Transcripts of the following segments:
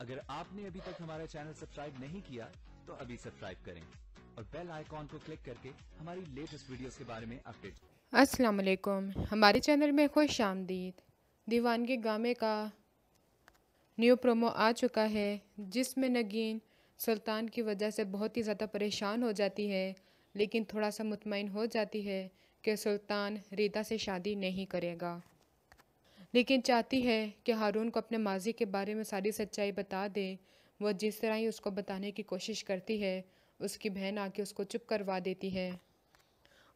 اگر آپ نے ابھی تک ہمارا چینل سبسکرائب نہیں کیا تو ابھی سبسکرائب کریں اور بیل آئیکن کو کلک کر کے ہماری لیٹسٹ ویڈیوز کے بارے میں اپڈیٹ۔ السلام علیکم، ہمارے چینل میں خوش آمدید۔ دیوانگی گامے کا نیو پرومو آ چکا ہے جس میں نگین سلطان کی وجہ سے بہت ہی زیادہ پریشان ہو جاتی ہے، لیکن تھوڑا سا مطمئن ہو جاتی ہے کہ سلطان ریتا سے شادی نہیں کرے گا، لیکن چاہتی ہے کہ ہارون کو اپنے ماضی کے بارے میں ساری سچائی بتا دے۔ وہ جس طرح ہی اس کو بتانے کی کوشش کرتی ہے، اس کی بہن آ کے اس کو چپ کروا دیتی ہے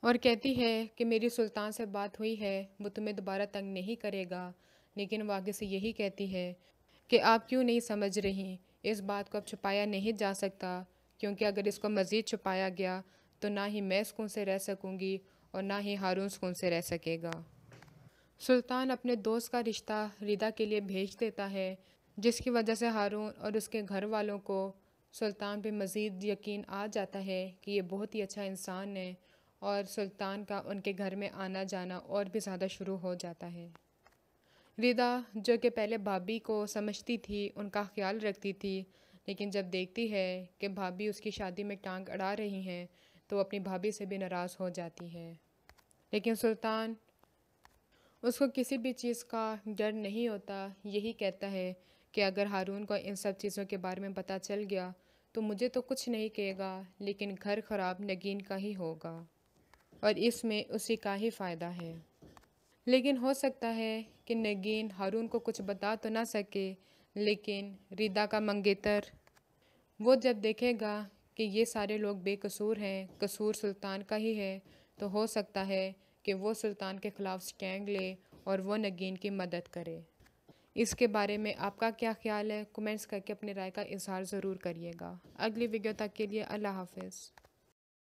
اور کہتی ہے کہ میری سلطان سے بات ہوئی ہے، وہ تمہیں دوبارہ تنگ نہیں کرے گا، لیکن وہ آگے سے یہی کہتی ہے کہ آپ کیوں نہیں سمجھ رہی، اس بات کو اب چھپایا نہیں جا سکتا، کیونکہ اگر اس کو مزید چھپایا گیا تو نہ ہی میں سکون سے رہ سکوں گی اور نہ ہی ہارون سکون سے رہ سکے گا۔ سلطان اپنے دوست کا رشتہ ریدا کے لیے بھیج دیتا ہے، جس کی وجہ سے ہارون اور اس کے گھر والوں کو سلطان پہ مزید یقین آ جاتا ہے کہ یہ بہت ہی اچھا انسان ہے، اور سلطان کا ان کے گھر میں آنا جانا اور بھی زیادہ شروع ہو جاتا ہے۔ ریدا جو کہ پہلے بھابھی کو سمجھتی تھی، ان کا خیال رکھتی تھی، لیکن جب دیکھتی ہے کہ بھابھی اس کی شادی میں ٹانگ اڑا رہی ہیں تو وہ اپنی بھابھی سے بھی ناراض ہو جاتی ہے، لیکن سلطان اس کو کسی بھی چیز کا ڈر نہیں ہوتا۔ یہی کہتا ہے کہ اگر ہارون کو ان سب چیزوں کے بارے میں پتہ چل گیا تو مجھے تو کچھ نہیں کہے گا، لیکن گھر خراب نگین کا ہی ہوگا اور اس میں اسی کا ہی فائدہ ہے۔ لیکن ہو سکتا ہے کہ نگین ہارون کو کچھ بتا تو نہ سکے، لیکن ریدا کا منگیتر وہ جب دیکھے گا کہ یہ سارے لوگ بے قصور ہیں، قصور سلطان کا ہی ہے، تو ہو سکتا ہے کہ وہ سلطان کے خلاف سٹینڈ لے اور وہ نگین کی مدد کرے۔ اس کے بارے میں آپ کا کیا خیال ہے؟ کمنٹس کر کے اپنی رائے کا اظہار ضرور کریے گا۔ اگلی ویڈیو تک کے لیے اللہ حافظ۔